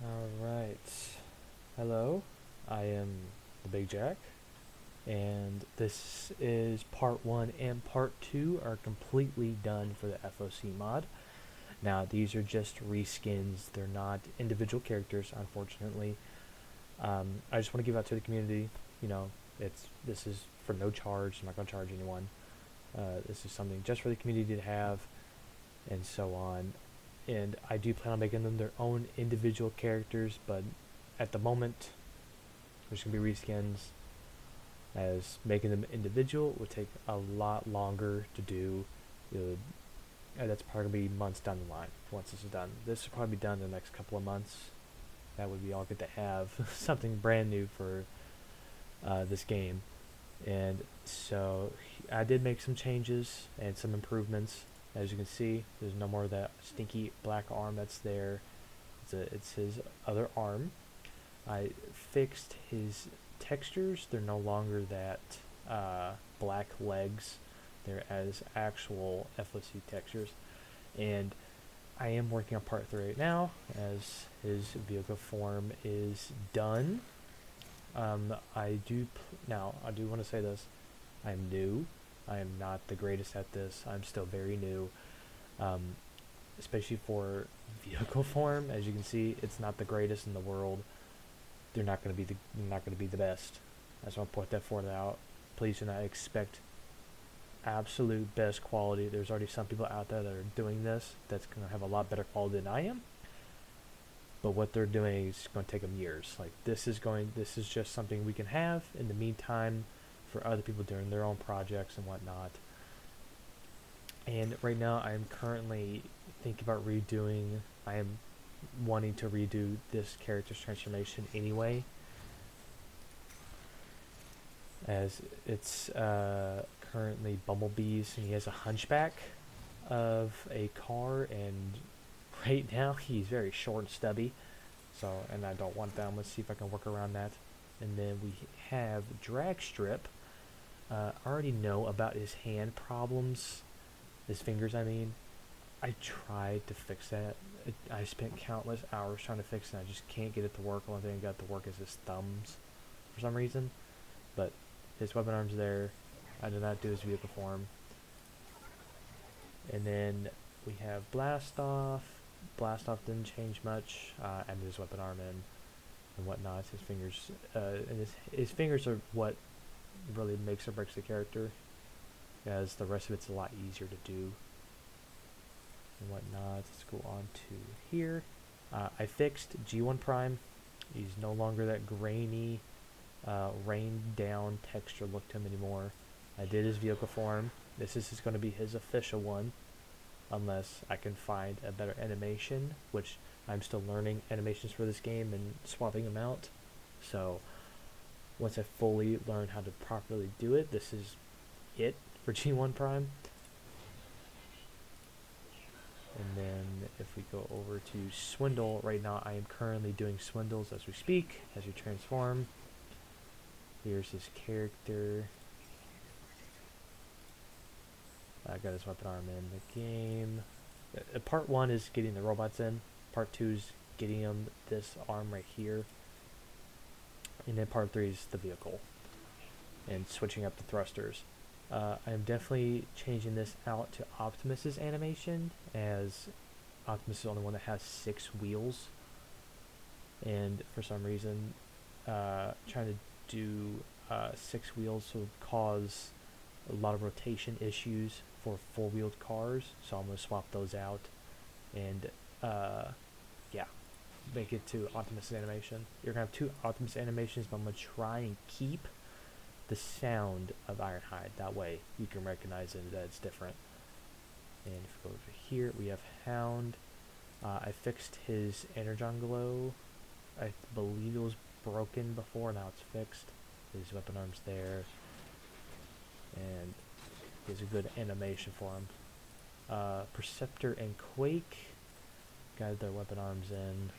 Alright. Hello, I am the Big Jack, and this is part 1 and part 2 are completely done for the FOC mod. Now, these are just reskins, they're not individual characters, unfortunately. I just want to give out to the community, you know, this is for no charge, I'm not going to charge anyone. This is something just for the community to have, and so on. And I do plan on making them their own individual characters, but at the moment, there's going to be reskins, as making them individual would take a lot longer to do. That's probably going to be months down the line once this is done. This will probably be done in the next couple of months. That would be all good to have something brand new for this game. And so I did make some changes and some improvements. As you can see, there's no more of that stinky black arm that's there. It's his other arm. I fixed his textures. They're no longer that black legs. They're as actual FOC textures. And I am working on part 3 right now, as his vehicle form is done. I do want to say this. I'm new. I am not the greatest at this. I'm still very new, especially for vehicle form. As you can see, it's not the greatest in the world. They're not going to be the best. I just want to point that forward out. Please do not expect absolute best quality. There's already some people out there that are doing this that's going to have a lot better quality than I am. But what they're doing is going to take them years. Like this is just something we can have in the meantime for other people doing their own projects and whatnot. And right now I'm currently thinking about redoing, I am wanting to redo this character's transformation anyway, as it's currently Bumblebee's, and he has a hunchback of a car, and right now he's very short and stubby, so, and I don't want that. Let's see if I can work around that. And then we have Dragstrip. I already know about his hand problems, his fingers I mean. I tried to fix that. I spent countless hours trying to fix it, and I just can't get it to work. The only thing I got to work is his thumbs for some reason. But his weapon arm's there. I did not do his vehicle form. And then we have Blast Off. Blast Off didn't change much. Added his weapon arm in and whatnot. His fingers, and his fingers are what really makes or breaks the character, as the rest of it's a lot easier to do and whatnot. Let's go on to here. I fixed G1 Prime. He's no longer that grainy, rained down texture look to him anymore. I did his vehicle form. This is going to be his official one, unless I can find a better animation, which I'm still learning animations for this game and swapping them out. So once I fully learn how to properly do it, this is it for G1 Prime. And then if we go over to Swindle, right now I am currently doing Swindles as we speak, as we transform. Here's his character. I got his weapon arm in the game. Part 1 is getting the robots in. Part 2 is getting him this arm right here. And then part 3 is the vehicle and switching up the thrusters. I am definitely changing this out to Optimus's animation, as Optimus is the only one that has 6 wheels. And for some reason, trying to do 6 wheels would cause a lot of rotation issues for 4-wheeled cars, so I'm going to swap those out and yeah, make it to Optimus animation. You're going to have 2 Optimus animations, but I'm going to try and keep the sound of Ironhide. That way you can recognize it, that it's different. And if we go over here, we have Hound. I fixed his Energon Glow. I believe it was broken before, now it's fixed. His weapon arm's there, and he has a good animation for him. Perceptor and Quake got their weapon arms in.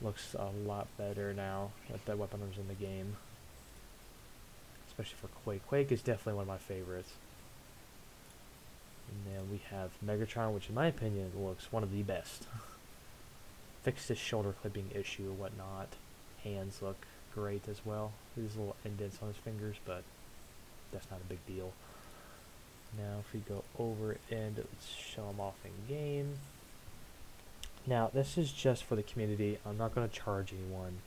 Looks a lot better now with the weapon arms in the game, especially for Quake. Quake is definitely one of my favorites. And then we have Megatron, which in my opinion looks one of the best. fixed his shoulder clipping issue or whatnot. Hands look great as well. There's little indents on his fingers, but that's not a big deal. Now if we go over and let's show him off in game. Now this is just for the community. I'm not going to charge anyone.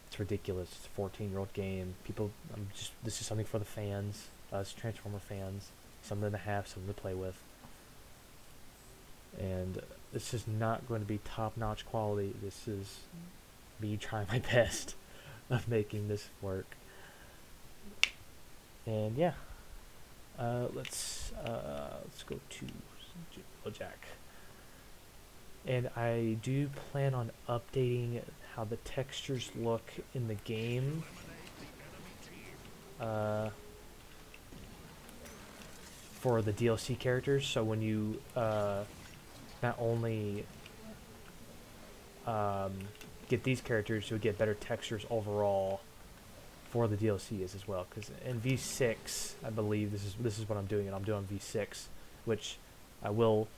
It's ridiculous. It's a 14-year-old game. People, this is something for the fans, us Transformer fans. Something to have, something to play with. And this is not going to be top-notch quality. This is me trying my best of making this work. And yeah, let's go to Jack. And I do plan on updating how the textures look in the game. For the DLC characters, so when you not only get these characters, you'll get better textures overall for the DLCs as well. Because in V6, I believe this is what I'm doing, and I'm doing V6, which I will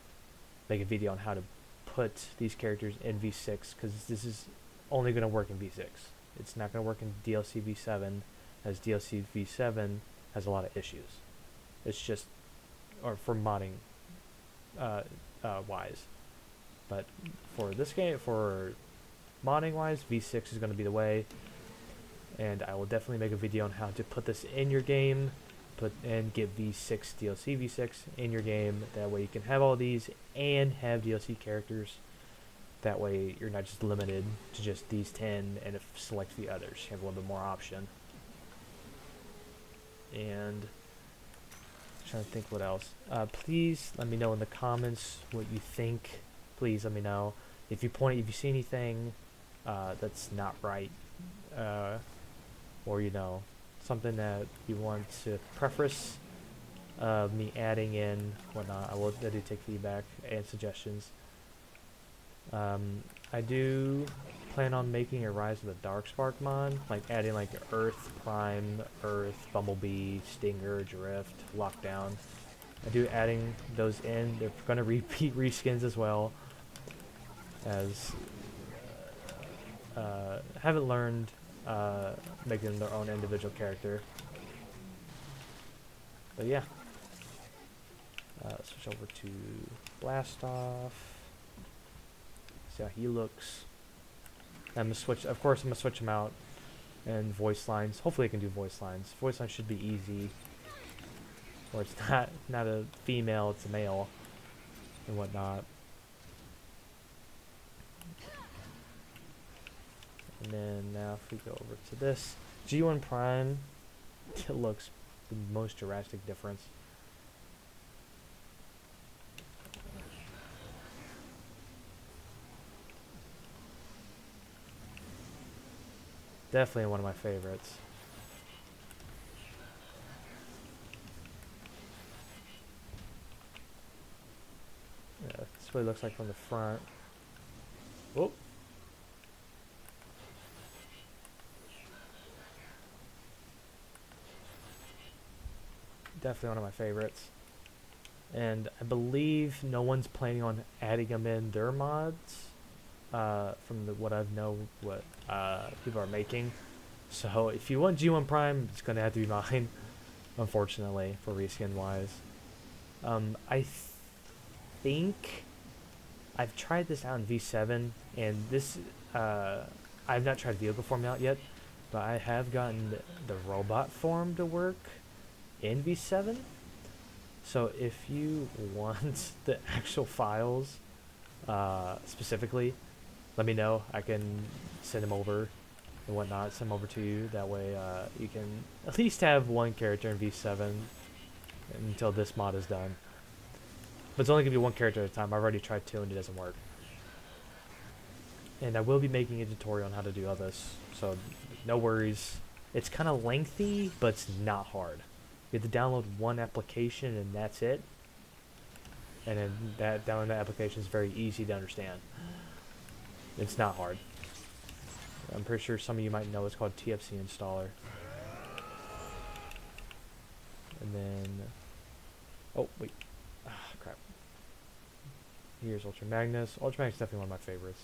make a video on how to put these characters in V6, because this is only going to work in V6. It's not going to work in DLC V7, as DLC V7 has a lot of issues. It's just, or for modding wise. But for this game, for modding wise, V6 is going to be the way. And I will definitely make a video on how to put this in your game, and get V6 DLC V6 in your game. That way you can have all these and have DLC characters. That way you're not just limited to just these 10 and select the others. You have a little bit more option. And trying to think what else. Please let me know in the comments what you think. Please let me know if you see anything that's not right, or something that you want to preface me adding in whatnot. I do take feedback and suggestions. I do plan on making a Rise of the Darkspark mod, like adding like Earth, Prime, Earth, Bumblebee, Stinger, Drift, Lockdown. I do adding those in. They're going to repeat reskins as well, as haven't learned making their own individual character. But yeah, switch over to Blastoff. See how he looks. I'm gonna switch. Of course, I'm gonna switch him out and voice lines. Hopefully, I can do voice lines. Voice lines should be easy. Or it's not a female, it's a male, and whatnot. And then now, if we go over to this G1 Prime, it looks the most drastic difference. Definitely one of my favorites. Yeah, that's what it looks like from the front. Oh. Definitely one of my favorites. And I believe no one's planning on adding them in their mods. From what I've know, what people are making. So if you want G1 Prime, it's gonna have to be mine, unfortunately, for reskin wise. I think I've tried this out in V7, and this I've not tried vehicle form out yet, but I have gotten the robot form to work in V7. So if you want the actual files specifically, let me know. I can send them over and whatnot, send them over to you. That way you can at least have one character in V7 until this mod is done. But it's only going to be one character at a time. I've already tried two and it doesn't work. And I will be making a tutorial on how to do all this, so no worries. It's kind of lengthy, but it's not hard. You have to download one application and that's it. And then downloading that application is very easy to understand. It's not hard. I'm pretty sure some of you might know it's called TFC installer. And then, oh wait, crap. Here's Ultra Magnus. Ultra Magnus is definitely one of my favorites.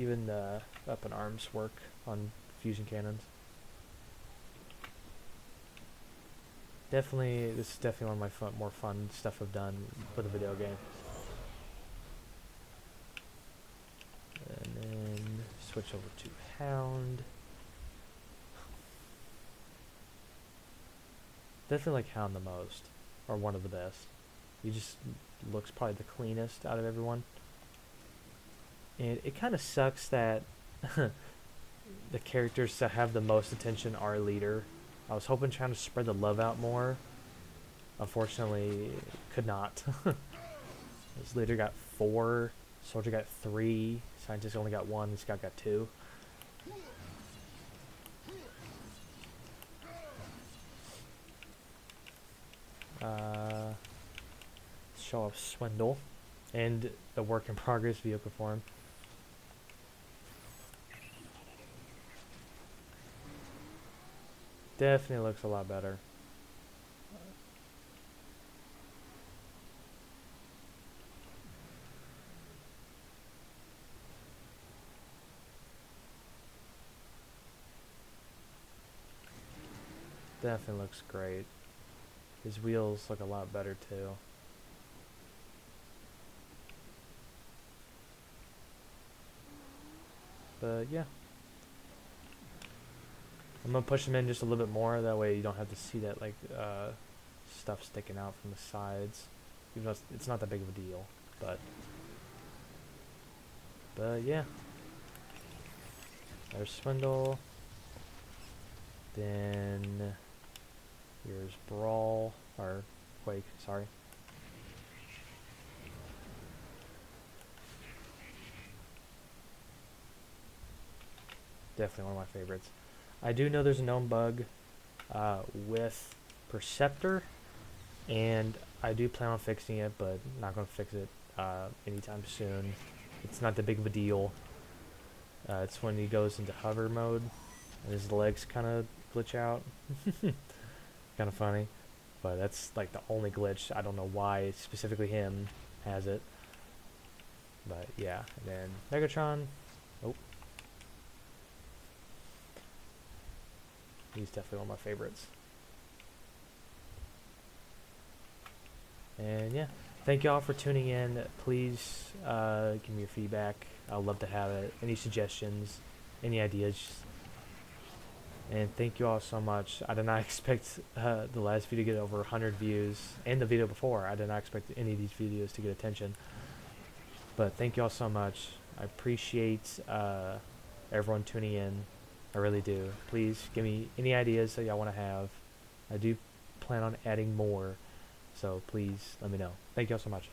even up in arms work on fusion cannons. Definitely, this is definitely one of my more fun stuff I've done with a video game. And then switch over to Hound. Definitely like Hound the most, or one of the best. He just looks probably the cleanest out of everyone. And it kind of sucks that the characters that have the most attention are leader. I was hoping trying to spread the love out more. Unfortunately, could not. This leader got 4, soldier got 3, scientist only got 1, this guy got 2. Show off Swindle and the work in progress vehicle form. Definitely looks a lot better. Definitely looks great. His wheels look a lot better too. But yeah. I'm gonna push him in just a little bit more, that way you don't have to see that like stuff sticking out from the sides. Even though it's not that big of a deal, but yeah. There's Swindle. Then here's Brawl, or Quake, sorry. Definitely one of my favorites. I do know there's a known bug with Perceptor, and I do plan on fixing it, but not going to fix it anytime soon. It's not that big of a deal. It's when he goes into hover mode, and his legs kind of glitch out. Kind of funny, but that's like the only glitch. I don't know why specifically him has it, but yeah. And then Megatron. Oh. He's definitely one of my favorites. And yeah, thank y'all for tuning in. Please give me your feedback. I'd love to have it. Any suggestions, any ideas. And thank you all so much. I did not expect the last video to get over 100 views, and the video before. I did not expect any of these videos to get attention. But thank you all so much. I appreciate everyone tuning in. I really do. Please give me any ideas that y'all want to have. I do plan on adding more, so please let me know. Thank y'all so much.